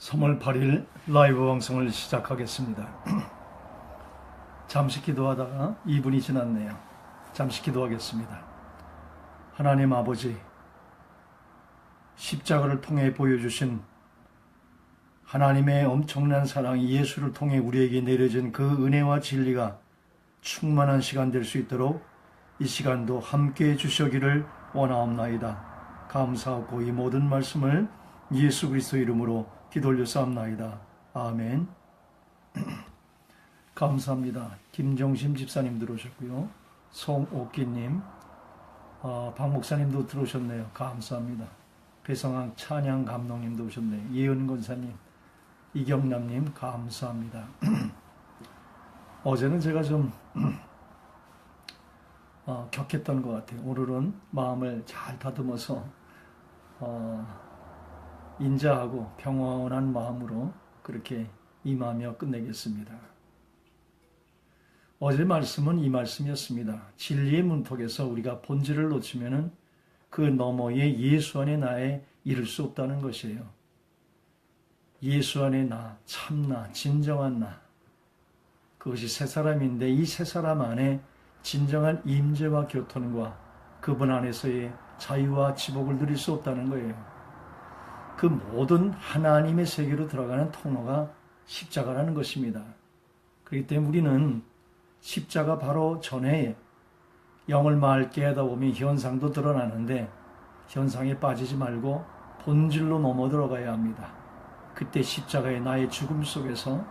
3월 8일 라이브 방송을 시작하겠습니다. 잠시 기도하다가 2분이 지났네요. 잠시 기도하겠습니다. 하나님 아버지, 십자가를 통해 보여주신 하나님의 엄청난 사랑 예수를 통해 우리에게 내려진 그 은혜와 진리가 충만한 시간 될 수 있도록 이 시간도 함께해 주시기를 원하옵나이다. 감사하고 이 모든 말씀을 예수 그리스도 이름으로 기도 올려싸움나이다. 아멘. 감사합니다. 김정심 집사님 들어오셨고요. 송옥기님, 박 목사님도 들어오셨네요. 감사합니다. 배성항 찬양 감독님도 오셨네요. 예은 권사님, 이경남님 감사합니다. 어제는 제가 좀 격했던 것 같아요. 오늘은 마음을 잘 다듬어서 인자하고 평온한 마음으로 그렇게 임하며 끝내겠습니다. 어제 말씀은 이 말씀이었습니다. 진리의 문턱에서 우리가 본질을 놓치면은 그 너머에 예수 안에 나에 이를 수 없다는 것이에요. 예수 안에 나, 참나, 진정한 나. 그것이 새 사람인데 이 새 사람 안에 진정한 임재와 교통과 그분 안에서의 자유와 지복을 누릴 수 없다는 거예요. 그 모든 하나님의 세계로 들어가는 통로가 십자가라는 것입니다. 그렇기 때문에 우리는 십자가 바로 전에 영을 맑게 하다 보면 현상도 드러나는데 현상에 빠지지 말고 본질로 넘어 들어가야 합니다. 그때 십자가의 나의 죽음 속에서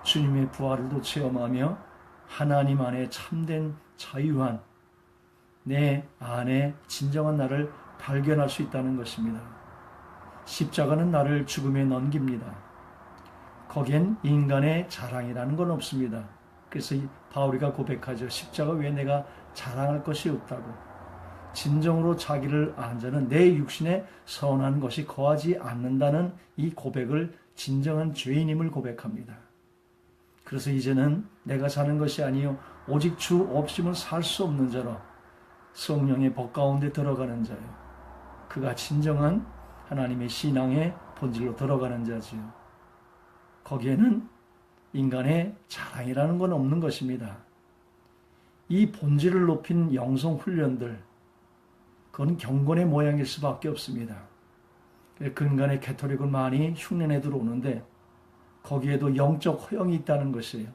주님의 부활을 체험하며 하나님 안에 참된 자유한 내 안에 진정한 나를 발견할 수 있다는 것입니다. 십자가는 나를 죽음에 넘깁니다. 거기엔 인간의 자랑이라는 건 없습니다. 그래서 바울이가 고백하죠. 십자가 외에 내가 자랑할 것이 없다고. 진정으로 자기를 안 자는 내 육신에 선한 것이 거하지 않는다는 이 고백을 진정한 죄인임을 고백합니다. 그래서 이제는 내가 사는 것이 아니요 오직 주 없이는 살 수 없는 자로 성령의 법 가운데 들어가는 자요. 그가 진정한 하나님의 신앙의 본질로 들어가는 자지요. 거기에는 인간의 자랑이라는 건 없는 것입니다. 이 본질을 높인 영성 훈련들, 그건 경건의 모양일 수밖에 없습니다. 근간의 캐토릭은 많이 흉내내 들어오는데 거기에도 영적 허영이 있다는 것이에요.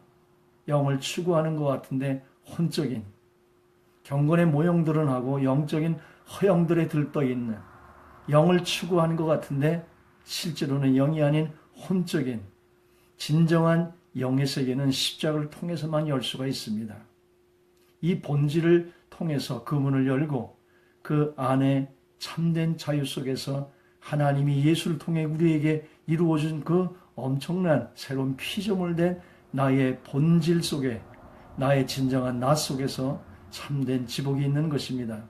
영을 추구하는 것 같은데 혼적인 경건의 모형들은 하고 영적인 허영들에 들떠있는 영을 추구하는 것 같은데 실제로는 영이 아닌 혼적인 진정한 영의 세계는 십자가를 통해서만 열 수가 있습니다. 이 본질을 통해서 그 문을 열고 그 안에 참된 자유 속에서 하나님이 예수를 통해 우리에게 이루어준 그 엄청난 새로운 피조물된 나의 본질 속에 나의 진정한 나 속에서 참된 지복이 있는 것입니다.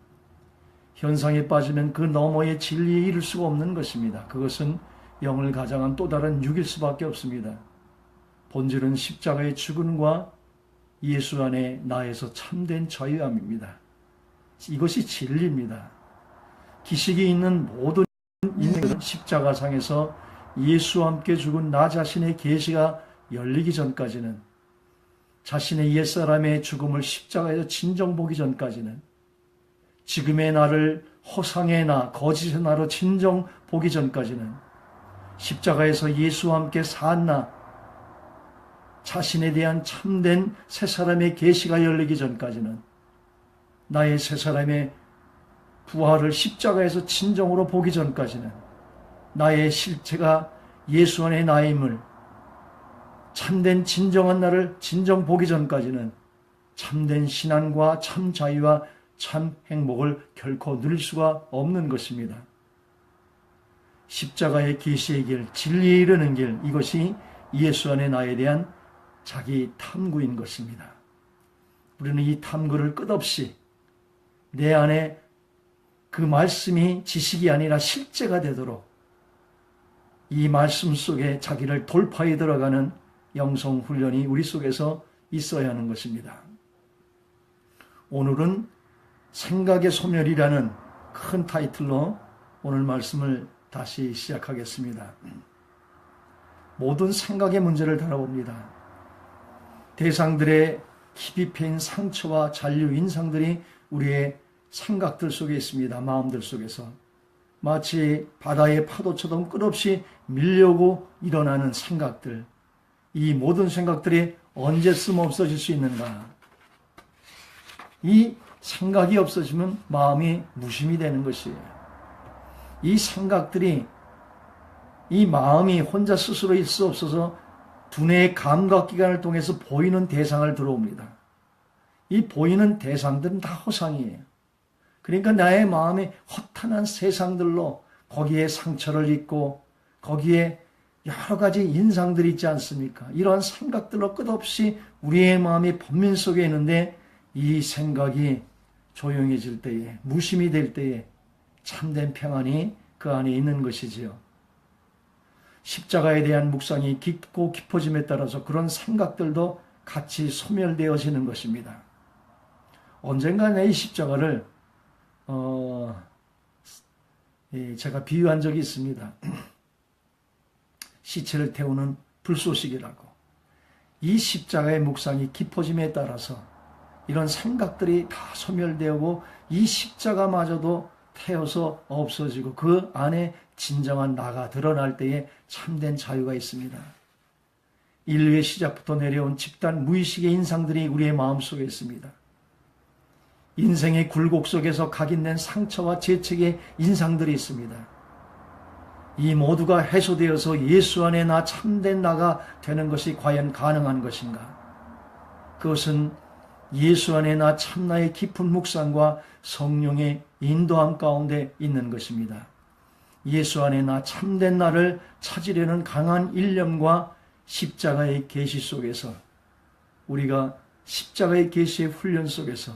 현상에 빠지면 그 너머의 진리에 이를 수가 없는 것입니다. 그것은 영을 가장한 또 다른 육일 수밖에 없습니다. 본질은 십자가의 죽음과 예수 안에 나에서 참된 자유함입니다. 이것이 진리입니다. 기식이 있는 모든 인생은 십자가상에서 예수와 함께 죽은 나 자신의 계시가 열리기 전까지는 자신의 옛사람의 죽음을 십자가에서 진정 보기 전까지는 지금의 나를 허상의 나, 거짓의 나로 진정 보기 전까지는 십자가에서 예수와 함께 산 나, 자신에 대한 참된 새 사람의 계시가 열리기 전까지는 나의 새 사람의 부활을 십자가에서 진정으로 보기 전까지는 나의 실체가 예수 안의 나임을 참된 진정한 나를 진정 보기 전까지는 참된 신앙과 참 자유와 참 행복을 결코 누릴 수가 없는 것입니다. 십자가의 계시의 길, 진리에 이르는 길, 이것이 예수 안의 나에 대한 자기 탐구인 것입니다. 우리는 이 탐구를 끝없이 내 안에 그 말씀이 지식이 아니라 실제가 되도록 이 말씀 속에 자기를 돌파해 들어가는 영성 훈련이 우리 속에서 있어야 하는 것입니다. 오늘은 생각의 소멸이라는 큰 타이틀로 오늘 말씀을 다시 시작하겠습니다. 모든 생각의 문제를 다뤄봅니다. 대상들의 깊이 패인 상처와 잔류 인상들이 우리의 생각들 속에 있습니다. 마음들 속에서. 마치 바다의 파도처럼 끝없이 밀려오고 일어나는 생각들. 이 모든 생각들이 언제쯤 없어질 수 있는가? 이 생각이 없어지면 마음이 무심이 되는 것이에요. 이 생각들이, 이 마음이 혼자 스스로 있을 수 없어서 두뇌의 감각기관을 통해서 보이는 대상을 들어옵니다. 이 보이는 대상들은 다 허상이에요. 그러니까 나의 마음이 허탄한 세상들로 거기에 상처를 입고 거기에 여러 가지 인상들이 있지 않습니까? 이러한 생각들로 끝없이 우리의 마음이 번민 속에 있는데 이 생각이 조용해질 때에, 무심이 될 때에 참된 평안이 그 안에 있는 것이지요. 십자가에 대한 묵상이 깊고 깊어짐에 따라서 그런 생각들도 같이 소멸되어지는 것입니다. 언젠가 내 이 십자가를 제가 비유한 적이 있습니다. 시체를 태우는 불쏘시개라고. 이 십자가의 묵상이 깊어짐에 따라서 이런 생각들이 다 소멸되고 이 십자가마저도 태워서 없어지고 그 안에 진정한 나가 드러날 때에 참된 자유가 있습니다. 인류의 시작부터 내려온 집단 무의식의 인상들이 우리의 마음속에 있습니다. 인생의 굴곡 속에서 각인된 상처와 죄책의 인상들이 있습니다. 이 모두가 해소되어서 예수 안에 나 참된 나가 되는 것이 과연 가능한 것인가? 그것은 예수 안에 나 참나의 깊은 묵상과 성령의 인도함 가운데 있는 것입니다. 예수 안에 나 참된 나를 찾으려는 강한 일념과 십자가의 계시 속에서 우리가 십자가의 계시의 훈련 속에서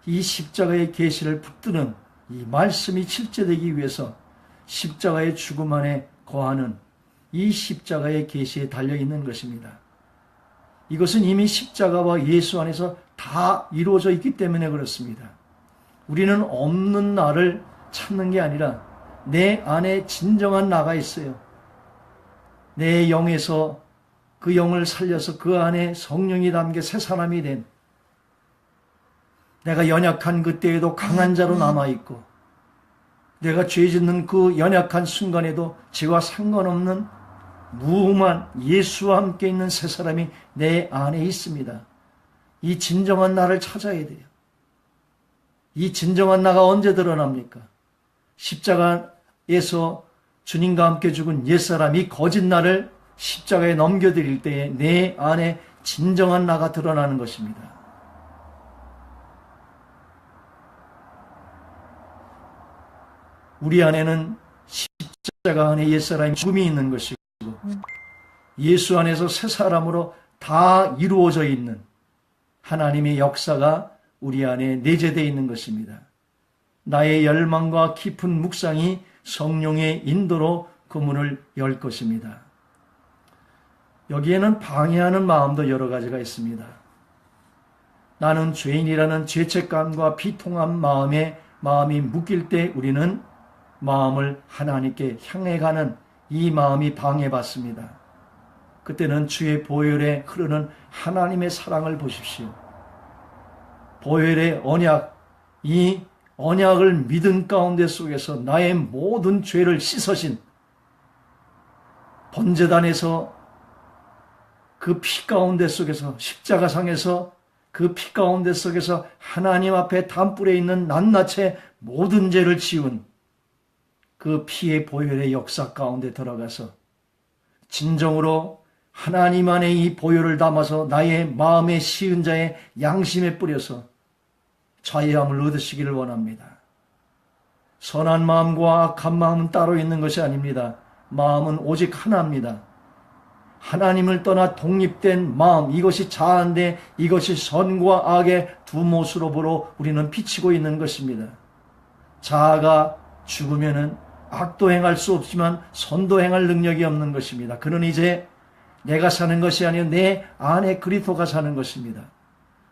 이 십자가의 계시를 붙드는 이 말씀이 실제되기 위해서 십자가의 죽음 안에 거하는 이 십자가의 계시에 달려있는 것입니다. 이것은 이미 십자가와 예수 안에서 다 이루어져 있기 때문에 그렇습니다. 우리는 없는 나를 찾는 게 아니라 내 안에 진정한 나가 있어요. 내 영에서 그 영을 살려서 그 안에 성령이 담겨 새 사람이 된 내가 연약한 그때에도 강한 자로 남아있고 내가 죄 짓는 그 연약한 순간에도 죄와 상관없는 무음한 예수와 함께 있는 새 사람이 내 안에 있습니다. 이 진정한 나를 찾아야 돼요. 이 진정한 나가 언제 드러납니까? 십자가에서 주님과 함께 죽은 옛사람, 이 거짓 나를 십자가에 넘겨드릴 때에 내 안에 진정한 나가 드러나는 것입니다. 우리 안에는 십자가 안에 옛사람의 죽음이 있는 것이고 예수 안에서 새 사람으로 다 이루어져 있는 하나님의 역사가 우리 안에 내재되어 있는 것입니다. 나의 열망과 깊은 묵상이 성령의 인도로 그 문을 열 것입니다. 여기에는 방해하는 마음도 여러 가지가 있습니다. 나는 죄인이라는 죄책감과 비통한 마음이 묶일 때 우리는 마음을 하나님께 향해 가는 이 마음이 방해받습니다. 그때는 주의 보혈에 흐르는 하나님의 사랑을 보십시오. 보혈의 언약, 이 언약을 믿은 가운데 속에서 나의 모든 죄를 씻으신 번제단에서 그 피 가운데 속에서 십자가상에서 그 피 가운데 속에서 하나님 앞에 담불에 있는 낱낱의 모든 죄를 지운 그 피의 보혈의 역사 가운데 들어가서 진정으로 하나님 안에 이 보혈을 담아서 나의 마음의 시은 자의 양심에 뿌려서 자유함을 얻으시기를 원합니다. 선한 마음과 악한 마음은 따로 있는 것이 아닙니다. 마음은 오직 하나입니다. 하나님을 떠나 독립된 마음, 이것이 자아인데 이것이 선과 악의 두 못으로 보러 우리는 비치고 있는 것입니다. 자아가 죽으면은 악도 행할 수 없지만 선도 행할 능력이 없는 것입니다. 그는 이제 내가 사는 것이 아니라 내 안에 그리스도가 사는 것입니다.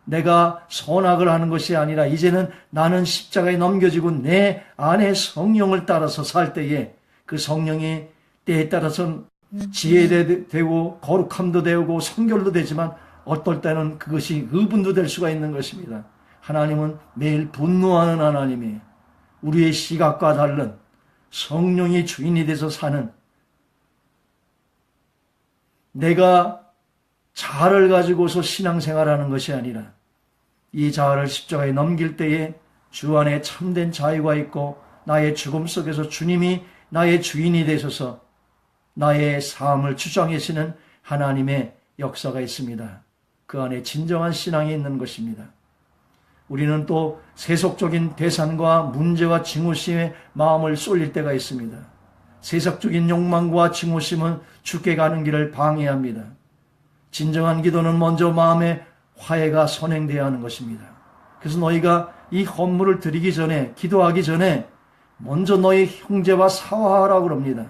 내가 선악을 하는 것이 아니라 이제는 나는 십자가에 넘겨지고 내 안에 성령을 따라서 살 때에 그 성령이 때에 따라서 지혜되고 거룩함도 되고 성결도 되지만 어떨 때는 그것이 의분도 될 수가 있는 것입니다. 하나님은 매일 분노하는 하나님이 우리의 시각과 다른 성령이 주인이 돼서 사는, 내가 자아를 가지고서 신앙생활하는 것이 아니라 이 자아를 십자가에 넘길 때에 주 안에 참된 자유가 있고 나의 죽음 속에서 주님이 나의 주인이 되셔서 나의 삶을 주장하시는 하나님의 역사가 있습니다. 그 안에 진정한 신앙이 있는 것입니다. 우리는 또 세속적인 대상과 문제와 증오심에 마음을 쏠릴 때가 있습니다. 세속적인 욕망과 증오심은 죽게 가는 길을 방해합니다. 진정한 기도는 먼저 마음의 화해가 선행되어야 하는 것입니다. 그래서 너희가 이 헌물을 드리기 전에, 기도하기 전에 먼저 너희 형제와 사화하라고 그럽니다.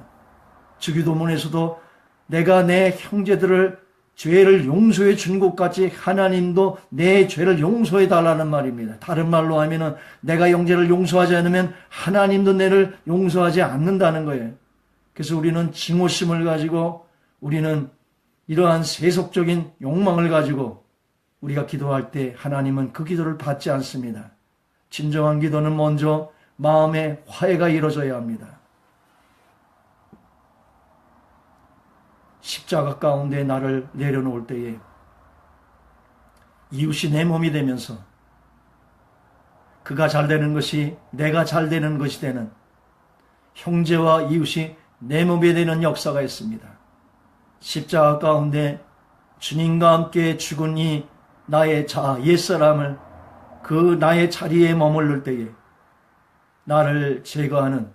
주기도문에서도 내가 내 형제들을 죄를 용서해 준 것 같이 하나님도 내 죄를 용서해 달라는 말입니다. 다른 말로 하면은 내가 형제를 용서하지 않으면 하나님도 내를 용서하지 않는다는 거예요. 그래서 우리는 증오심을 가지고, 우리는 이러한 세속적인 욕망을 가지고 우리가 기도할 때 하나님은 그 기도를 받지 않습니다. 진정한 기도는 먼저 마음의 화해가 이루어져야 합니다. 십자가 가운데 나를 내려놓을 때에 이웃이 내 몸이 되면서 그가 잘 되는 것이 내가 잘 되는 것이 되는, 형제와 이웃이 내 몸이 되는 역사가 있습니다. 십자가 가운데 주님과 함께 죽은 이 나의 자아, 옛사람을 그 나의 자리에 머물를 때에 나를 제거하는,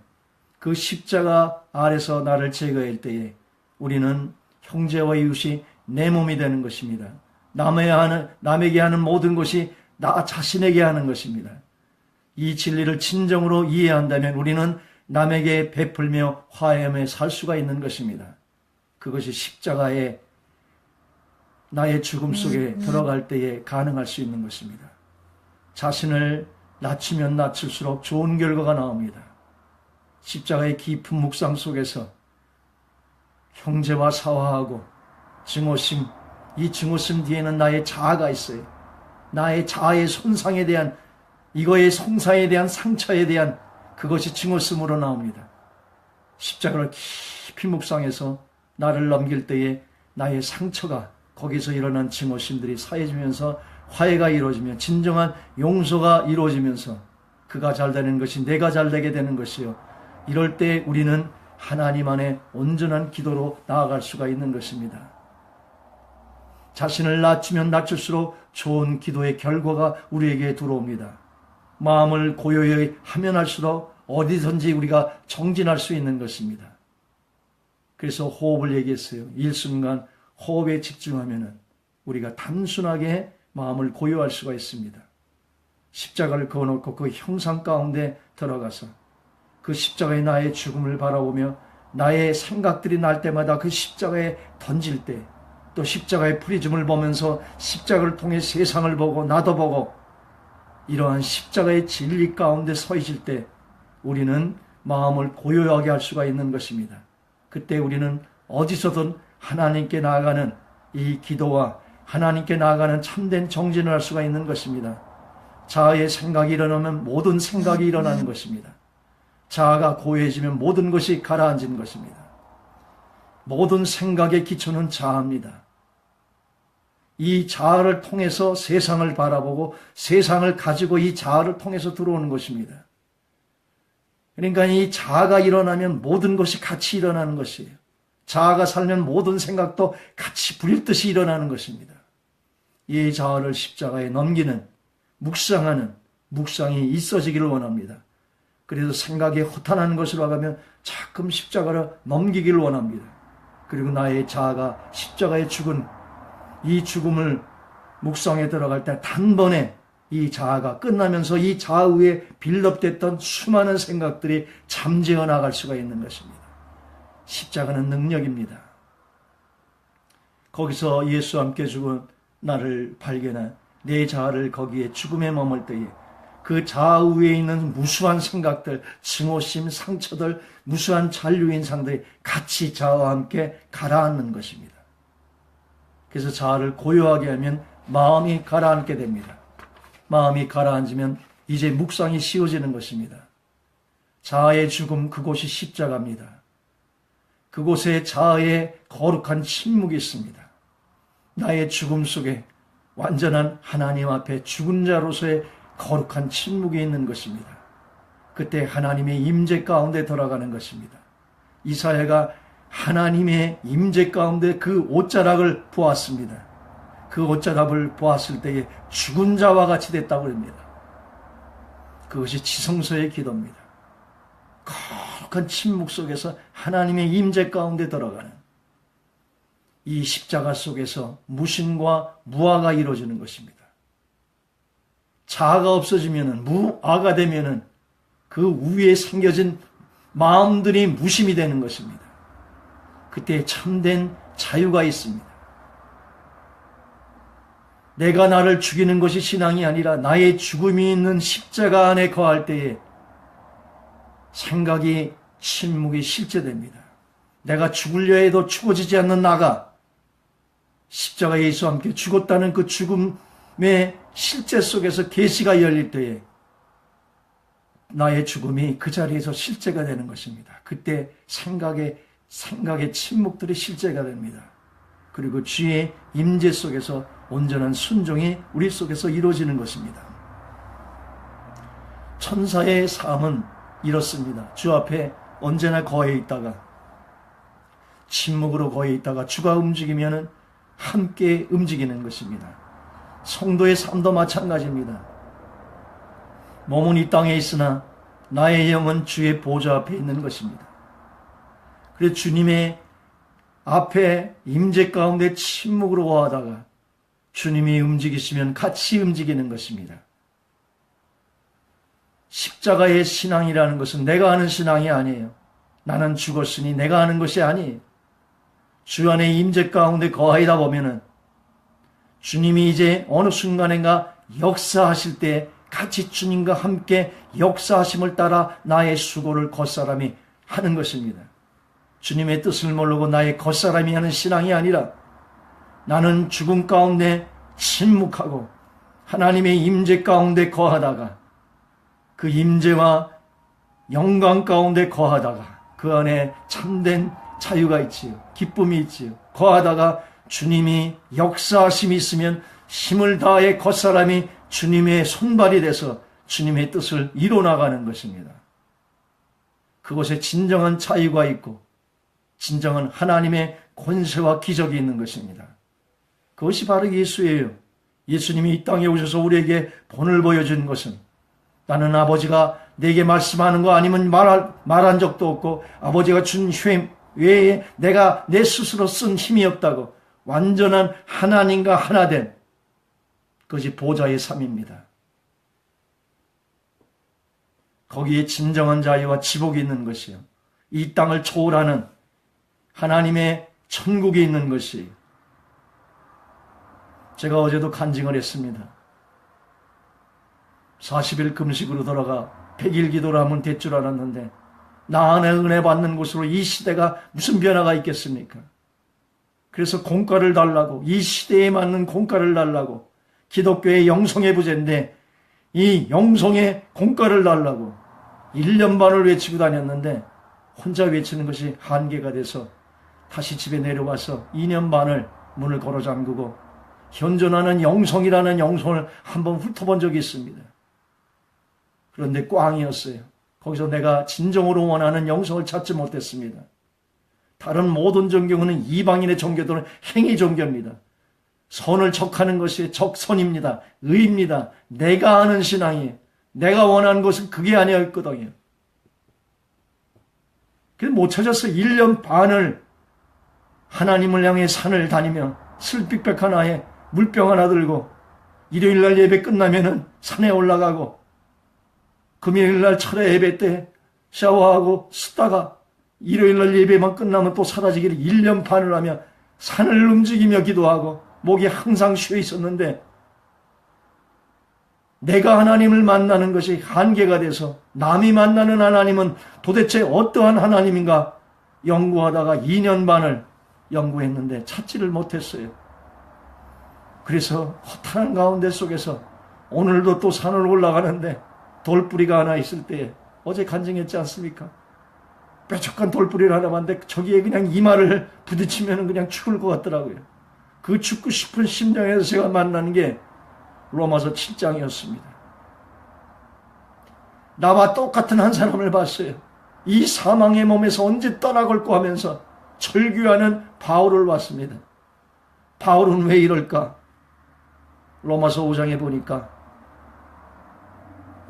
그 십자가 아래서 나를 제거할 때에 우리는 형제와 이웃이 내 몸이 되는 것입니다. 남에게 하는 모든 것이 나 자신에게 하는 것입니다. 이 진리를 진정으로 이해한다면 우리는 남에게 베풀며 화해하며 살 수가 있는 것입니다. 그것이 십자가의 나의 죽음 속에 들어갈 때에 가능할 수 있는 것입니다. 자신을 낮추면 낮출수록 좋은 결과가 나옵니다. 십자가의 깊은 묵상 속에서 형제와 사화하고 증오심, 이 증오심 뒤에는 나의 자아가 있어요. 나의 자아의 손상에 대한, 이거의 손상에 대한 상처에 대한 그것이 증오심으로 나옵니다. 십자가를 깊이 묵상해서 나를 넘길 때에 나의 상처가, 거기서 일어난 증오심들이 사해지면서 화해가 이루어지며 진정한 용서가 이루어지면서 그가 잘 되는 것이 내가 잘 되게 되는 것이요. 이럴 때 우리는 하나님 안에 온전한 기도로 나아갈 수가 있는 것입니다. 자신을 낮추면 낮출수록 좋은 기도의 결과가 우리에게 들어옵니다. 마음을 고요히 하면 할수록 어디든지 우리가 정진할 수 있는 것입니다. 그래서 호흡을 얘기했어요. 일순간 호흡에 집중하면 우리가 단순하게 마음을 고요할 수가 있습니다. 십자가를 그어놓고 그 형상 가운데 들어가서 그 십자가의 나의 죽음을 바라보며 나의 생각들이 날 때마다 그 십자가에 던질 때, 또 십자가의 프리즘을 보면서 십자가를 통해 세상을 보고 나도 보고 이러한 십자가의 진리 가운데 서 있을 때 우리는 마음을 고요하게 할 수가 있는 것입니다. 그때 우리는 어디서든 하나님께 나아가는 이 기도와 하나님께 나아가는 참된 정진을 할 수가 있는 것입니다. 자아의 생각이 일어나면 모든 생각이 일어나는 것입니다. 자아가 고요해지면 모든 것이 가라앉는 것입니다. 모든 생각의 기초는 자아입니다. 이 자아를 통해서 세상을 바라보고 세상을 가지고 이 자아를 통해서 들어오는 것입니다. 그러니까 이 자아가 일어나면 모든 것이 같이 일어나는 것이에요. 자아가 살면 모든 생각도 같이 불일듯이 일어나는 것입니다. 이 자아를 십자가에 넘기는, 묵상하는 묵상이 있어지기를 원합니다. 그래서 생각이 허탄한 것으로 하면 자끔 십자가를 넘기기를 원합니다. 그리고 나의 자아가 십자가에 죽은 이 죽음을 묵상에 들어갈 때 단번에 이 자아가 끝나면서 이 자아 위에 빌업됐던 수많은 생각들이 잠재워 나갈 수가 있는 것입니다. 십자가는 능력입니다. 거기서 예수와 함께 죽은 나를 발견한 내 자아를 거기에 죽음에 머물 때에 그 자아 위에 있는 무수한 생각들, 증오심, 상처들, 무수한 잔류인상들이 같이 자아와 함께 가라앉는 것입니다. 그래서 자아를 고요하게 하면 마음이 가라앉게 됩니다. 마음이 가라앉으면 이제 묵상이 쉬워지는 것입니다. 자아의 죽음, 그곳이 십자가입니다. 그곳에 자아의 거룩한 침묵이 있습니다. 나의 죽음 속에 완전한 하나님 앞에 죽은 자로서의 거룩한 침묵이 있는 것입니다. 그때 하나님의 임재 가운데 들어가는 것입니다. 이사야가 하나님의 임재 가운데 그 옷자락을 보았습니다. 그 옷자락을 보았을 때에 죽은 자와 같이 됐다고 합니다. 그것이 지성소의 기도입니다. 거룩한 침묵 속에서 하나님의 임재 가운데 들어가는 이 십자가 속에서 무신과 무아가 이루어지는 것입니다. 자아가 없어지면 무아가 되면 그 위에 생겨진 마음들이 무심이 되는 것입니다. 그때 참된 자유가 있습니다. 내가 나를 죽이는 것이 신앙이 아니라 나의 죽음이 있는 십자가 안에 거할 때에 생각이 침묵이 실제됩니다. 내가 죽으려 해도 죽어지지 않는 나가 십자가 예수와 함께 죽었다는 그 죽음의 실제 속에서 계시가 열릴 때에 나의 죽음이 그 자리에서 실제가 되는 것입니다. 그때 생각의 침묵들이 실제가 됩니다. 그리고 주의 임재 속에서 온전한 순종이 우리 속에서 이루어지는 것입니다. 천사의 삶은 이렇습니다. 주 앞에 언제나 거해 있다가 침묵으로 거해 있다가 주가 움직이면 함께 움직이는 것입니다. 성도의 삶도 마찬가지입니다. 몸은 이 땅에 있으나 나의 영은 주의 보좌 앞에 있는 것입니다. 그래서 주님의 앞에 임재 가운데 침묵으로 거하다가 주님이 움직이시면 같이 움직이는 것입니다. 십자가의 신앙이라는 것은 내가 하는 신앙이 아니에요. 나는 죽었으니 내가 하는 것이 아니에요. 주 안에 임재 가운데 거하다 보면은 주님이 이제 어느 순간인가 역사하실 때 같이 주님과 함께 역사하심을 따라 나의 수고를 겉사람이 하는 것입니다. 주님의 뜻을 모르고 나의 겉사람이 하는 신앙이 아니라 나는 죽음 가운데 침묵하고 하나님의 임재 가운데 거하다가 그 임재와 영광 가운데 거하다가 그 안에 참된 자유가 있지요. 기쁨이 있지요. 거하다가 주님이 역사하심이 있으면 힘을 다해 겉사람이 주님의 손발이 돼서 주님의 뜻을 이뤄나가는 것입니다. 그곳에 진정한 자유가 있고 진정한 하나님의 권세와 기적이 있는 것입니다. 그것이 바로 예수예요. 예수님이 이 땅에 오셔서 우리에게 본을 보여준 것은 나는 아버지가 내게 말씀하는 거 아니면 말한 적도 없고 아버지가 준 힘 외에 내가 내 스스로 쓴 힘이 없다고 완전한 하나님과 하나 된 그것이 보좌의 삶입니다. 거기에 진정한 자유와 지복이 있는 것이요. 이 땅을 초월하는 하나님의 천국이 있는 것이 제가 어제도 간증을 했습니다. 40일 금식으로 돌아가 100일 기도를 하면 될 줄 알았는데 나 안에 은혜 받는 곳으로 이 시대가 무슨 변화가 있겠습니까? 그래서 공과를 달라고 이 시대에 맞는 공과를 달라고 기독교의 영성의 부재인데 이 영성의 공과를 달라고 1년 반을 외치고 다녔는데 혼자 외치는 것이 한계가 돼서 다시 집에 내려와서 2년 반을 문을 걸어 잠그고 현존하는 영성이라는 영성을 한번 훑어본 적이 있습니다. 그런데 꽝이었어요. 거기서 내가 진정으로 원하는 영성을 찾지 못했습니다. 다른 모든 종교는 이방인의 종교들은 행위 종교입니다. 선을 척하는 것이 적선입니다. 의입니다. 내가 아는 신앙이 내가 원하는 것은 그게 아니었거든요. 그래서 못 찾았어요. 1년 반을 하나님을 향해 산을 다니며 슬픽백 하나에 물병 하나 들고 일요일날 예배 끝나면은 산에 올라가고 금요일날 철회 예배 때 샤워하고 쓰다가 일요일날 예배만 끝나면 또 사라지기를 1년 반을 하며 산을 움직이며 기도하고 목이 항상 쉬어 있었는데 내가 하나님을 만나는 것이 한계가 돼서 남이 만나는 하나님은 도대체 어떠한 하나님인가 연구하다가 2년 반을 연구했는데 찾지를 못했어요. 그래서 허탄한 가운데 속에서 오늘도 또 산을 올라가는데 돌뿌리가 하나 있을 때 어제 간증했지 않습니까? 뾰족한 돌뿌리를 하나 봤는데 저기에 그냥 이마를 부딪히면 그냥 죽을 것 같더라고요. 그 죽고 싶은 심정에서 제가 만나는 게 로마서 7장이었습니다. 나와 똑같은 한 사람을 봤어요. 이 사망의 몸에서 언제 떠나갈까 하면서 절규하는 바울을 봤습니다. 바울은 왜 이럴까? 로마서 5장에 보니까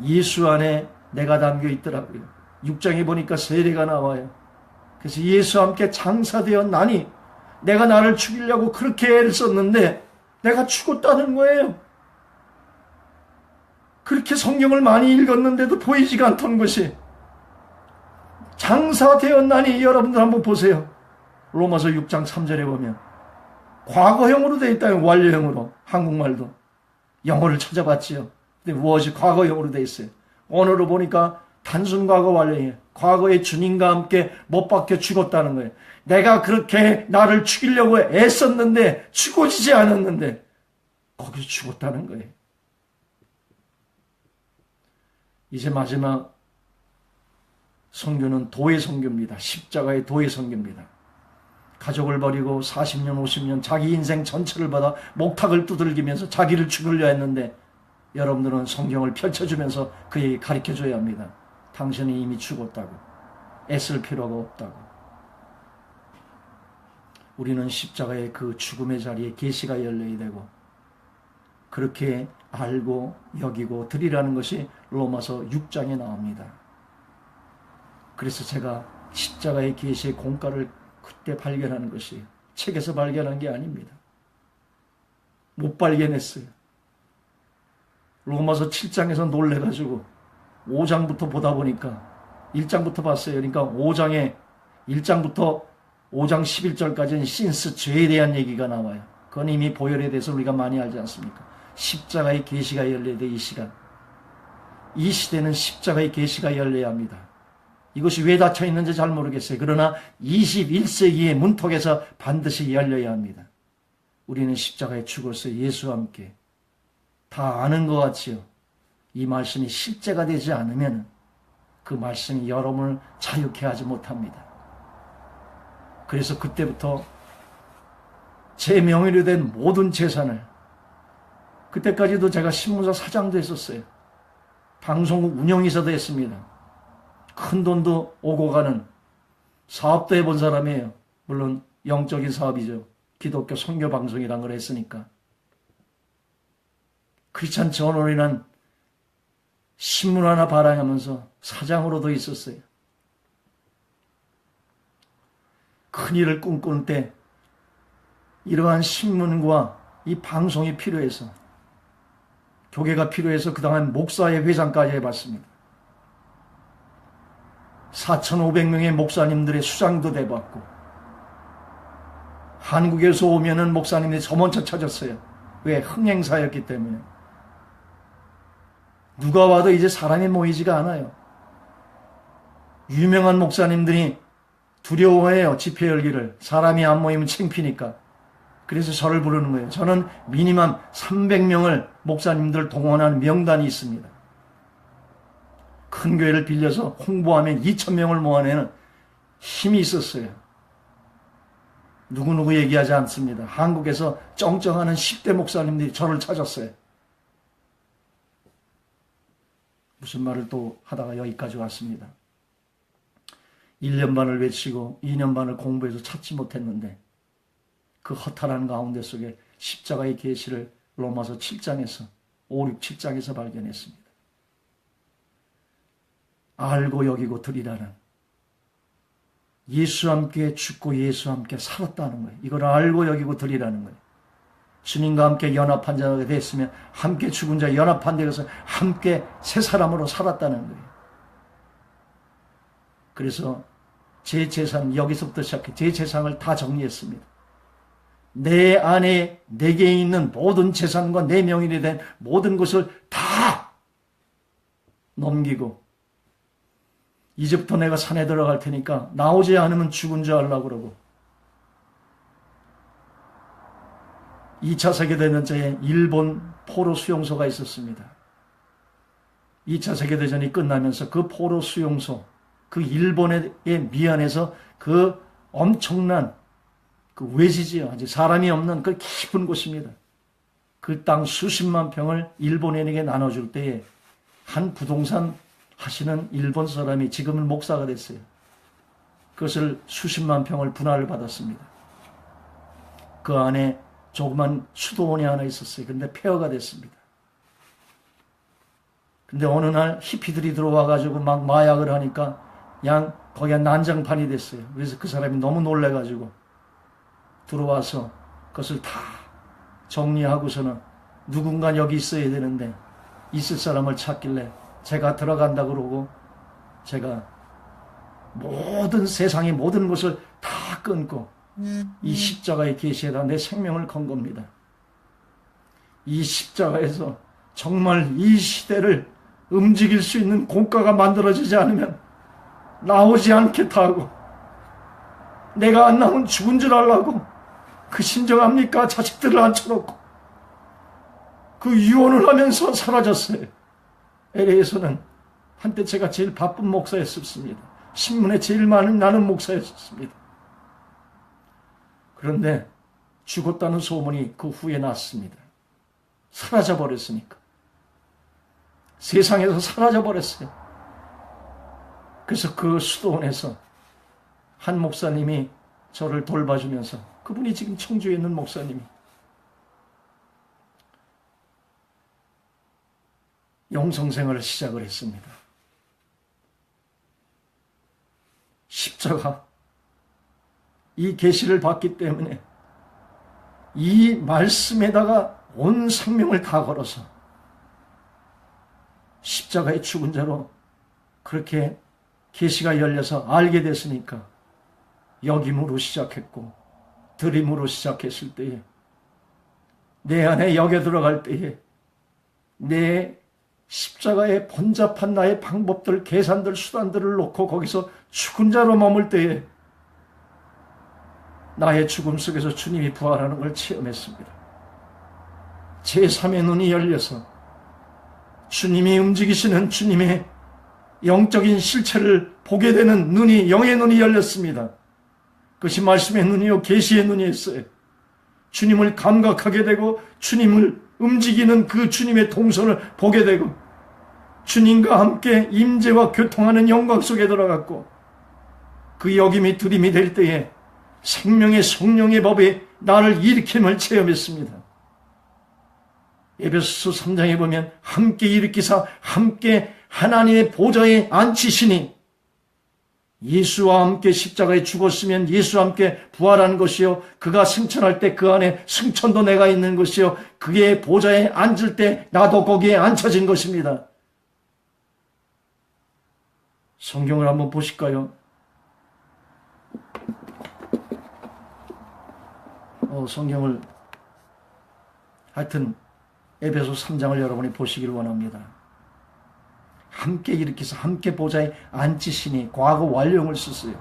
예수 안에 내가 담겨 있더라고요. 6장에 보니까 세례가 나와요. 그래서 예수와 함께 장사되어 나니 내가 나를 죽이려고 그렇게 애를 썼는데 내가 죽었다는 거예요. 그렇게 성경을 많이 읽었는데도 보이지가 않던 것이 장사되었나니 여러분들 한번 보세요. 로마서 6장 3절에 보면 과거형으로 되어 있다. 완료형으로. 한국말도 영어를 찾아봤지요. 근데 무엇이 과거형으로 되어 있어요. 언어로 보니까 단순 과거 완료형이에요. 과거에 주님과 함께 못 박혀 죽었다는 거예요. 내가 그렇게 나를 죽이려고 애썼는데 죽어지지 않았는데 거기서 죽었다는 거예요. 이제 마지막 선교는 도의 선교입니다. 십자가의 도의 선교입니다. 가족을 버리고 40년 50년 자기 인생 전체를 받아 목탁을 두들기면서 자기를 죽이려 했는데 여러분들은 성경을 펼쳐주면서 그에게 가르쳐줘야 합니다. 당신은 이미 죽었다고. 애쓸 필요가 없다고. 우리는 십자가의 그 죽음의 자리에 계시가 열려야 되고 그렇게 알고 여기고 드리라는 것이 로마서 6장에 나옵니다. 그래서 제가 십자가의 계시의 공가를 그때 발견하는 것이 책에서 발견한 게 아닙니다. 못 발견했어요. 로마서 7장에서 놀래가지고 5장부터 보다 보니까 1장부터 봤어요. 그러니까 5장에 1장부터 5장 11절까지는 신스 죄에 대한 얘기가 나와요. 그건 이미 보혈에 대해서 우리가 많이 알지 않습니까? 십자가의 계시가 열려야 돼. 이 시간. 이 시대는 십자가의 계시가 열려야 합니다. 이것이 왜 닫혀 있는지 잘 모르겠어요. 그러나 21세기의 문턱에서 반드시 열려야 합니다. 우리는 십자가에 죽어서 예수와 함께 다 아는 것 같지요. 이 말씀이 실제가 되지 않으면 그 말씀이 여러분을 자유케 하지 못합니다. 그래서 그때부터 제 명의로 된 모든 재산을 그때까지도 제가 신문사 사장도 했었어요. 방송국 운영이사도 했습니다. 큰 돈도 오고 가는 사업도 해본 사람이에요. 물론 영적인 사업이죠. 기독교 선교 방송이란 걸 했으니까. 크리스찬 저널이란 신문 하나 발행하면서 사장으로도 있었어요. 큰 일을 꿈꾸는 때 이러한 신문과 이 방송이 필요해서 교계가 필요해서 그동안 목사의 회장까지 해봤습니다. 4,500명의 목사님들의 수장도 돼봤고 한국에서 오면은 목사님들이 저 먼저 찾았어요. 왜? 흥행사였기 때문에. 누가 와도 이제 사람이 모이지가 않아요. 유명한 목사님들이 두려워해요. 집회 열기를. 사람이 안 모이면 창피니까. 그래서 저를 부르는 거예요. 저는 미니멈 300명을 목사님들 동원하는 명단이 있습니다. 큰 교회를 빌려서 홍보하면 2,000명을 모아내는 힘이 있었어요. 누구누구 얘기하지 않습니다. 한국에서 쩡쩡하는 10대 목사님들이 저를 찾았어요. 무슨 말을 또 하다가 여기까지 왔습니다. 1년 반을 외치고 2년 반을 공부해서 찾지 못했는데 그 허탈한 가운데 속에 십자가의 계시를 로마서 7장에서 5, 6, 7장에서 발견했습니다. 알고 여기고 드리라는 예수와 함께 죽고 예수와 함께 살았다는 거예요. 이걸 알고 여기고 드리라는 거예요. 주님과 함께 연합한 자가 됐으면 함께 죽은 자 연합한 데서 함께 새 사람으로 살았다는 거예요. 그래서 제 재산 여기서부터 시작해 제 재산을 다 정리했습니다. 내 안에 내게 있는 모든 재산과 내 명인이 된 모든 것을 다 넘기고 이제부터 내가 산에 들어갈 테니까 나오지 않으면 죽은 줄 알라고 그러고 2차 세계대전에 일본 포로 수용소가 있었습니다. 2차 세계대전이 끝나면서 그 포로 수용소, 그 일본에 미안해서 그 엄청난 그 외지지요. 아직 사람이 없는 그 깊은 곳입니다. 그 땅 수십만 평을 일본인에게 나눠줄 때에 한 부동산 하시는 일본 사람이 지금은 목사가 됐어요. 그것을 수십만 평을 분할을 받았습니다. 그 안에 조그만 수도원이 하나 있었어요. 근데 폐허가 됐습니다. 근데 어느 날 히피들이 들어와가지고 막 마약을 하니까 거기가 난장판이 됐어요. 그래서 그 사람이 너무 놀래가지고 들어와서 그것을 다 정리하고서는 누군가 여기 있어야 되는데 있을 사람을 찾길래 제가 들어간다 그러고 제가 모든 세상의 모든 것을 다 끊고 이 십자가의 계시에다 내 생명을 건 겁니다. 이 십자가에서 정말 이 시대를 움직일 수 있는 공가가 만들어지지 않으면 나오지 않겠다 하고 내가 안 나오면 죽은 줄 알라고 그 신정합니까? 자식들을 앉혀놓고 그 유언을 하면서 사라졌어요. LA에서는 한때 제가 제일 바쁜 목사였습니다. 신문에 제일 나는 목사였습니다. 그런데 죽었다는 소문이 그 후에 났습니다. 사라져버렸으니까. 세상에서 사라져버렸어요. 그래서 그 수도원에서 한 목사님이 저를 돌봐주면서 그분이 지금 청주에 있는 목사님이 영성생활을 시작을 했습니다. 십자가 이 계시를 받기 때문에 이 말씀에다가 온 생명을 다 걸어서 십자가의 죽은 자로 그렇게 계시가 열려서 알게 됐으니까 여김으로 시작했고 드림으로 시작했을 때에 내 안에 역에 들어갈 때에 내 십자가의 번잡한 나의 방법들, 계산들, 수단들을 놓고 거기서 죽은 자로 머물 때에 나의 죽음 속에서 주님이 부활하는 걸 체험했습니다. 제3의 눈이 열려서 주님이 움직이시는 주님의 영적인 실체를 보게 되는 눈이, 영의 눈이 열렸습니다. 그것이 말씀의 눈이요 계시의 눈이었어요. 주님을 감각하게 되고 주님을 움직이는 그 주님의 동선을 보게 되고 주님과 함께 임재와 교통하는 영광 속에 들어갔고 그 역임이 드림이 될 때에 생명의 성령의 법이 나를 일으킴을 체험했습니다. 에베소서 3장에 보면 함께 일으키사 함께 하나님의 보좌에 앉히시니 예수와 함께 십자가에 죽었으면 예수와 함께 부활한 것이요 그가 승천할 때 그 안에 승천도 내가 있는 것이요 그의 보좌에 앉을 때 나도 거기에 앉혀진 것입니다. 성경을 한번 보실까요? 성경을 하여튼 에베소 3장을 여러분이 보시기를 원합니다. 함께 일으켜서 함께 보좌에 앉히시니 과거 완료형을 썼어요.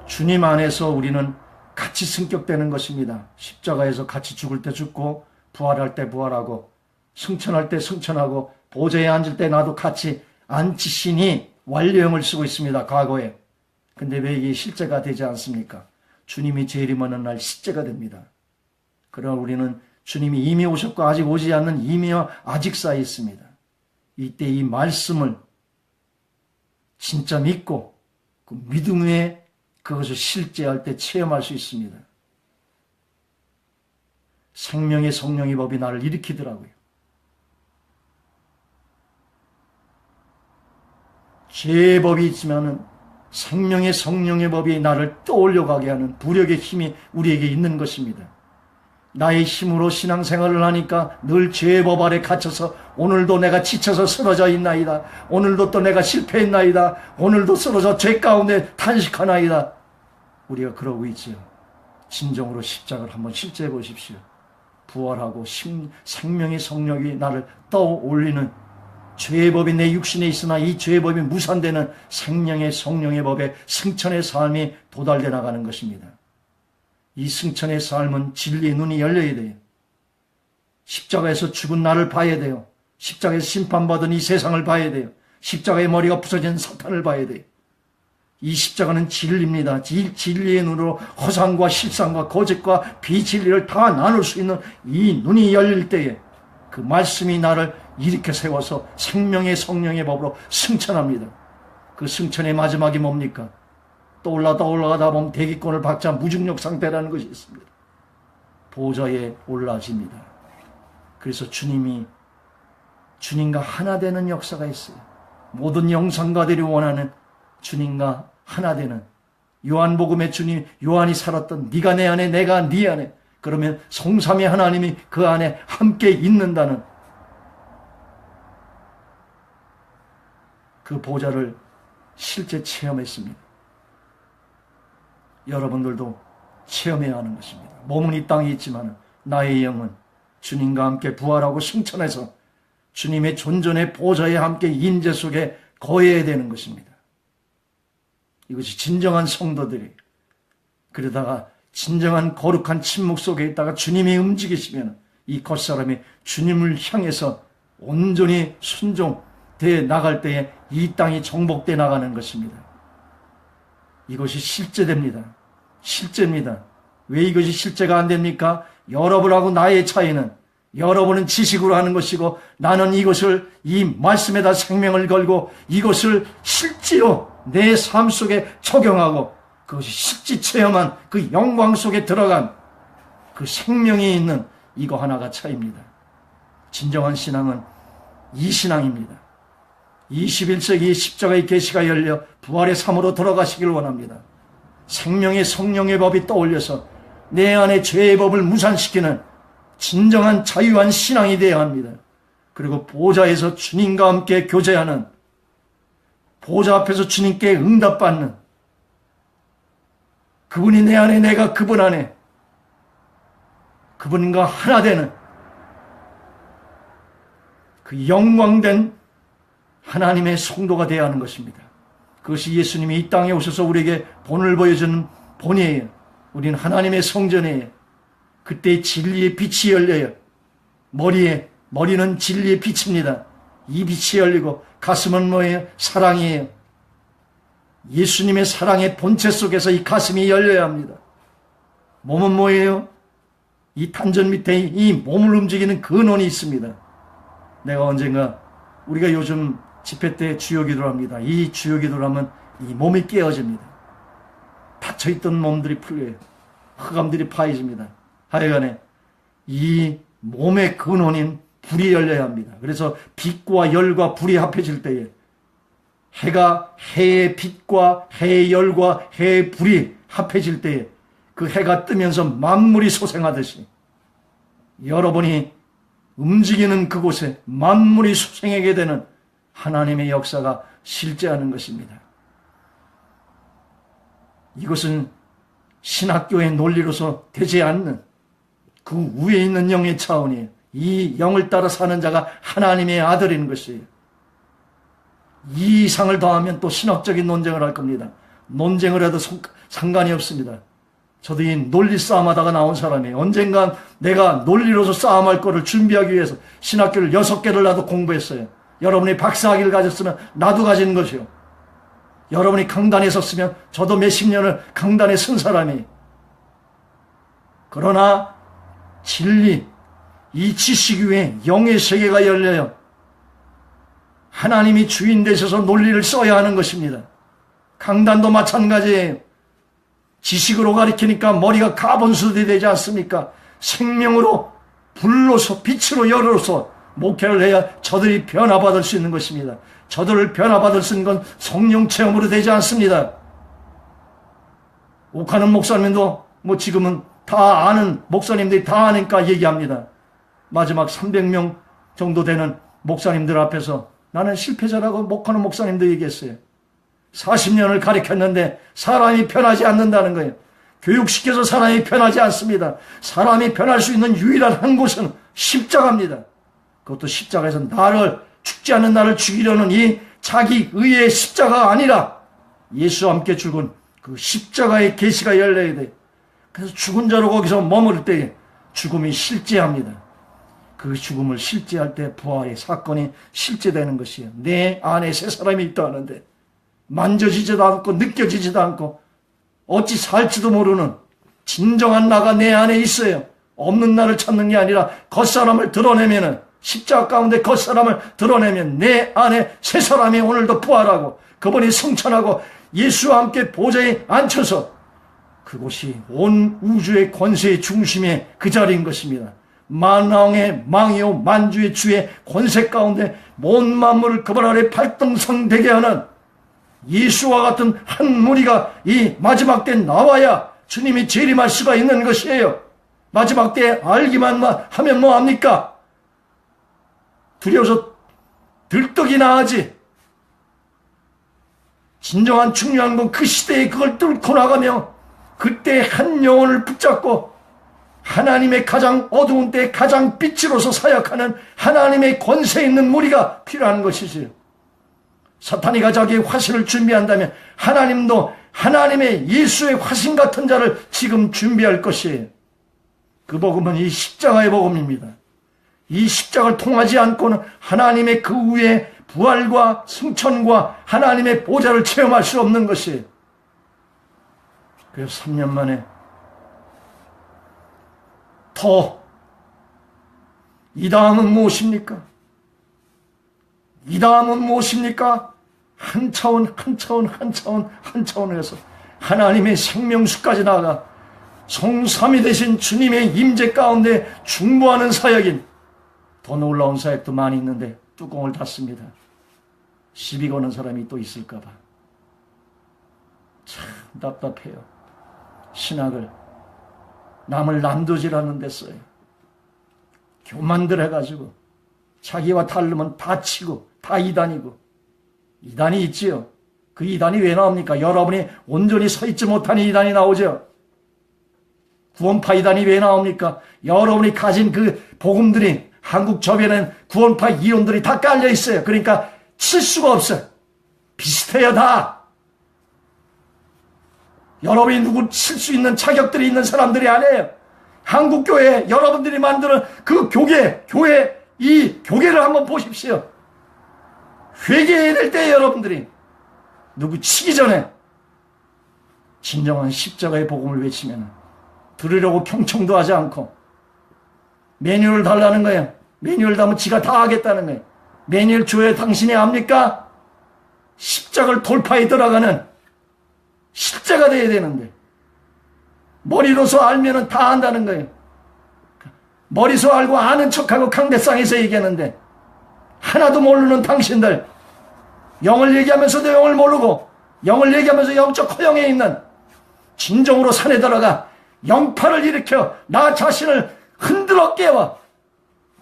주님 안에서 우리는 같이 승격되는 것입니다. 십자가에서 같이 죽을 때 죽고 부활할 때 부활하고 승천할 때 승천하고 보좌에 앉을 때 나도 같이 앉히시니 완료형을 쓰고 있습니다. 과거에. 근데 왜 이게 실제가 되지 않습니까? 주님이 재림하는 날 실제가 됩니다. 그러나 우리는 주님이 이미 오셨고 아직 오지 않는 이미와 아직 사이에 있습니다. 이때 이 말씀을 진짜 믿고 그 믿음 위에 그것을 실제할 때 체험할 수 있습니다. 생명의 성령의 법이 나를 일으키더라고요. 죄의 법이 있지만은 생명의 성령의 법이 나를 떠올려가게 하는 부력의 힘이 우리에게 있는 것입니다. 나의 힘으로 신앙생활을 하니까 늘 죄의 법 아래 갇혀서 오늘도 내가 지쳐서 쓰러져 있나이다. 오늘도 또 내가 실패했나이다. 오늘도 쓰러져 죄 가운데 탄식하나이다. 우리가 그러고 있지요. 진정으로 십자가를 한번 실제해 보십시오. 부활하고 생명의 성령이 나를 떠올리는 죄의 법이 내 육신에 있으나 이 죄의 법이 무산되는 생명의 성령의 법에 승천의 삶이 도달돼 나가는 것입니다. 이 승천의 삶은 진리의 눈이 열려야 돼요. 십자가에서 죽은 나를 봐야 돼요. 십자가에서 심판받은 이 세상을 봐야 돼요. 십자가의 머리가 부서진 사탄을 봐야 돼요. 이 십자가는 진리입니다. 진리의 눈으로 허상과 실상과 거짓과 비진리를 다 나눌 수 있는 이 눈이 열릴 때에 그 말씀이 나를 일으켜 세워서 생명의 성령의 법으로 승천합니다. 그 승천의 마지막이 뭡니까? 올라가다 보면 대기권을 박자 무중력 상태라는 것이 있습니다. 보좌에 올라집니다. 그래서 주님과 하나 되는 역사가 있어요. 모든 영성가들이 원하는 주님과 하나 되는, 요한복음의 주님, 요한이 살았던 네가 내 안에 내가 네 안에, 그러면 성삼위 하나님이 그 안에 함께 있는다는 그 보좌를 실제 체험했습니다. 여러분들도 체험해야 하는 것입니다. 몸은 이 땅에 있지만 나의 영은 주님과 함께 부활하고 승천해서 주님의 존전의 보좌에 함께 임재 속에 거해야 되는 것입니다. 이것이 진정한 성도들이, 그러다가 진정한 거룩한 침묵 속에 있다가 주님이 움직이시면 이 겉사람이 주님을 향해서 온전히 순종되어 나갈 때에 이 땅이 정복되어 나가는 것입니다. 이것이 실제됩니다. 실제입니다. 왜 이것이 실제가 안 됩니까? 여러분하고 나의 차이는, 여러분은 지식으로 하는 것이고 나는 이것을 이 말씀에다 생명을 걸고 이것을 실제로 내 삶 속에 적용하고 그것이 실제 체험한 그 영광 속에 들어간 그 생명이 있는 이거 하나가 차이입니다. 진정한 신앙은 이 신앙입니다. 21세기 십자가의 계시가 열려 부활의 삶으로 들어가시길 원합니다. 생명의 성령의 법이 떠올려서 내 안에 죄의 법을 무산시키는 진정한 자유한 신앙이 되어야 합니다. 그리고 보좌에서 주님과 함께 교제하는, 보좌 앞에서 주님께 응답받는, 그분이 내 안에 내가 그분 안에, 그분과 하나 되는 그 영광된 하나님의 성도가 되어야 하는 것입니다. 그것이 예수님이 이 땅에 오셔서 우리에게 본을 보여주는 본이에요. 우리는 하나님의 성전이에요. 그때 진리의 빛이 열려요. 머리는 진리의 빛입니다. 이 빛이 열리고 가슴은 뭐예요? 사랑이에요. 예수님의 사랑의 본체 속에서 이 가슴이 열려야 합니다. 몸은 뭐예요? 이 탄전 밑에 이 몸을 움직이는 근원이 있습니다. 내가 언젠가, 우리가 요즘 집회 때 주요기도를 합니다. 이 주요기도를 하면 이 몸이 깨어집니다. 닫혀있던 몸들이 풀려요. 흑암들이 파해집니다. 하여간에 이 몸의 근원인 불이 열려야 합니다. 그래서 빛과 열과 불이 합해질 때에 해가, 해의 빛과 해의 열과 해의 불이 합해질 때에 그 해가 뜨면서 만물이 소생하듯이 여러분이 움직이는 그곳에 만물이 소생하게 되는 하나님의 역사가 실제하는 것입니다. 이것은 신학교의 논리로서 되지 않는 그 위에 있는 영의 차원이에요. 이 영을 따라 사는 자가 하나님의 아들인 것이에요. 이 이상을 더하면 또 신학적인 논쟁을 할 겁니다. 논쟁을 해도 상관이 없습니다. 저도 이 논리 싸움하다가 나온 사람이에요. 언젠간 내가 논리로서 싸움할 거를 준비하기 위해서 신학교를 6개를 나도 공부했어요. 여러분이 박사학위를 가졌으면 나도 가진 것이요. 여러분이 강단에 섰으면 저도 몇십 년을 강단에 선 사람이에요. 그러나 진리, 이 지식 위에 영의 세계가 열려요. 하나님이 주인 되셔서 논리를 써야 하는 것입니다. 강단도 마찬가지예요. 지식으로 가르치니까 머리가 가본수도 되지 않습니까? 생명으로, 불로서, 빛으로 열어서 목회를 해야 저들이 변화받을 수 있는 것입니다. 저들을 변화받을 수 있는 건 성령 체험으로 되지 않습니다. 옥하는 목사님도 뭐 지금은 다 아는, 목사님들이 다 아니까 얘기합니다. 마지막 300명 정도 되는 목사님들 앞에서 나는 실패자라고 목하는 목사님도 얘기했어요. 40년을 가르쳤는데 사람이 변하지 않는다는 거예요. 교육시켜서 사람이 변하지 않습니다. 사람이 변할 수 있는 유일한 한 곳은 십자가입니다. 그것도 십자가에서 죽지 않는 나를 죽이려는 이 자기 의의 십자가가 아니라 예수와 함께 죽은 그 십자가의 계시가 열려야 돼. 그래서 죽은 자로 거기서 머무를 때에 죽음이 실제합니다. 그 죽음을 실제할 때 부활의 사건이 실제되는 것이에요. 내 안에 새 사람이 있다 하는데 만져지지도 않고 느껴지지도 않고 어찌 살지도 모르는 진정한 나가 내 안에 있어요. 없는 나를 찾는 게 아니라 겉사람을 드러내면은 십자가 가운데 겉사람을 드러내면 내 안에 새 사람이 오늘도 부활하고 그분이 성천하고 예수와 함께 보좌에 앉혀서 그곳이 온 우주의 권세의 중심에 그 자리인 것입니다. 만왕의 망이요 만주의 주의 권세 가운데 온 만물을 그분 아래 발등상되게 하는 예수와 같은 한 무리가 이 마지막 때 나와야 주님이 재림할 수가 있는 것이에요. 마지막 때 알기만 하면 뭐합니까? 두려워서 들떡이나 하지. 진정한 중요한 건 그 시대에 그걸 뚫고 나가며 그때 한 영혼을 붙잡고 하나님의 가장 어두운 때 가장 빛으로서 사역하는 하나님의 권세 있는 무리가 필요한 것이지요. 사탄이가 자기의 화신을 준비한다면 하나님도 하나님의 예수의 화신 같은 자를 지금 준비할 것이에요. 그 복음은 이 십자가의 복음입니다. 이 십자가를 통하지 않고는 하나님의 그 후에 부활과 승천과 하나님의 보좌를 체험할 수 없는 것이에요. 그래서 3년 만에 이 다음은 무엇입니까? 이 다음은 무엇입니까? 한 차원 해서 하나님의 생명수까지 나아가 성삼위 되신 주님의 임재 가운데 중보하는 사역인 더 놀라운 사역도 많이 있는데 뚜껑을 닫습니다. 시비 거는 사람이 또 있을까 봐. 참 답답해요. 신학을 남을 난도질하는 데 써요. 교만들 해가지고 자기와 다르면 다 치고 다 이단이고. 이단이 있지요. 그 이단이 왜 나옵니까? 여러분이 온전히 서 있지 못하는 이단이 나오죠. 구원파 이단이 왜 나옵니까? 여러분이 가진 그 복음들이 한국 저변엔 구원파 이론들이 다 깔려 있어요. 그러니까 칠 수가 없어요. 비슷해요 다. 여러분이 누구 칠 수 있는 자격들이 있는 사람들이 아니에요. 한국교회 여러분들이 만드는 그 교회 이 교회를 한번 보십시오. 회개해야 될 때 여러분들이 누구 치기 전에 진정한 십자가의 복음을 외치면 들으려고 경청도 하지 않고 매뉴얼을 달라는 거예요. 매뉴얼 달면 지가 다 하겠다는 거예요. 매뉴얼 줘야 당신이 압니까? 십자가를 돌파해 들어가는 십자가 돼야 되는데 머리로서 알면은 다 안다는 거예요. 머리서 알고 아는 척하고 강대상에서 얘기하는데 하나도 모르는 당신들, 영을 얘기하면서도 영을 모르고 영을 얘기하면서 영적 허영에 있는, 진정으로 산에 들어가 영파를 일으켜 나 자신을 흔들어 깨워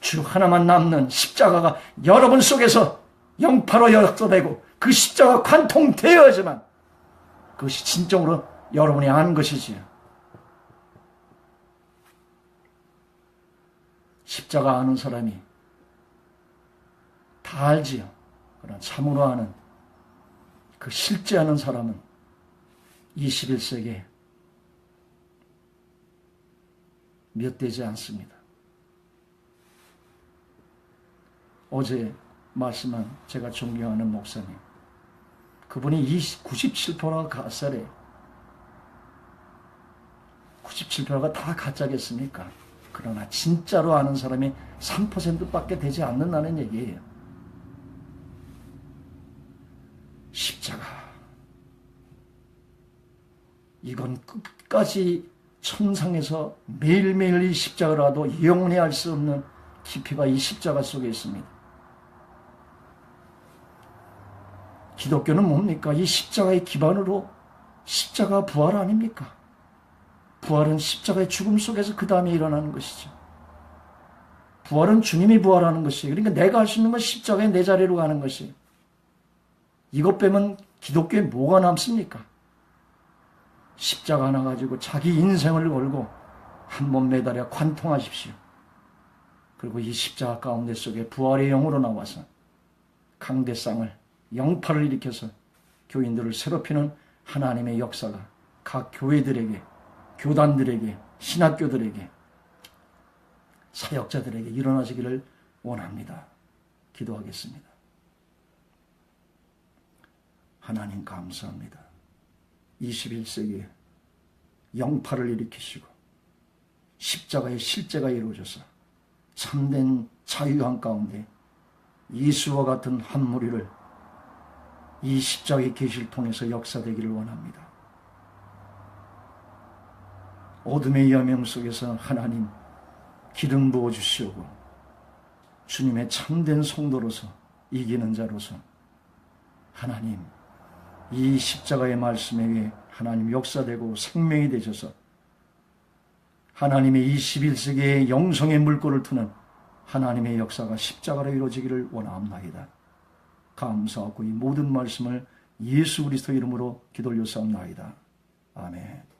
주 하나만 남는 십자가가 여러분 속에서 영파로 역사되고 그 십자가 관통되어야지만 그것이 진정으로 여러분이 아는 것이지요. 십자가 아는 사람이 다 알지요. 그러나 참으로 아는, 그 실제 아는 사람은 21세기에 몇 되지 않습니다. 어제 말씀한 제가 존경하는 목사님, 그분이 97%가 가짜래요. 97%가 다 가짜겠습니까? 그러나 진짜로 아는 사람이 3%밖에 되지 않는다는 얘기예요. 십자가, 이건 끝까지 천상에서 매일매일 이 십자가를 하도 영원히 알 수 없는 깊이가 이 십자가 속에 있습니다. 기독교는 뭡니까? 이 십자가의 기반으로 십자가 부활 아닙니까? 부활은 십자가의 죽음 속에서 그 다음에 일어나는 것이죠. 부활은 주님이 부활하는 것이에요. 그러니까 내가 할 수 있는 건 십자가에 내 자리로 가는 것이에요. 이것 빼면 기독교에 뭐가 남습니까? 십자가 하나 가지고 자기 인생을 걸고 한 번 매달려 관통하십시오. 그리고 이 십자가 가운데 속에 부활의 영으로 나와서 강대상을 영파를 일으켜서 교인들을 새롭히는 하나님의 역사가 각 교회들에게, 교단들에게, 신학교들에게, 사역자들에게 일어나시기를 원합니다. 기도하겠습니다. 하나님 감사합니다. 21세기에 영파를 일으키시고 십자가의 실제가 이루어져서 참된 자유한 가운데 예수와 같은 한 무리를 이 십자가의 계시를 통해서 역사되기를 원합니다. 어둠의 여명 속에서 하나님 기름 부어주시오고 주님의 참된 성도로서 이기는 자로서 하나님 이 십자가의 말씀에 의해 하나님 역사되고 생명이 되셔서 하나님의 21세기의 영성의 물꼬를 트는 하나님의 역사가 십자가로 이루어지기를 원하옵나이다. 감사하고 이 모든 말씀을 예수 그리스도 이름으로 기도 올려사옵나이다. 아멘.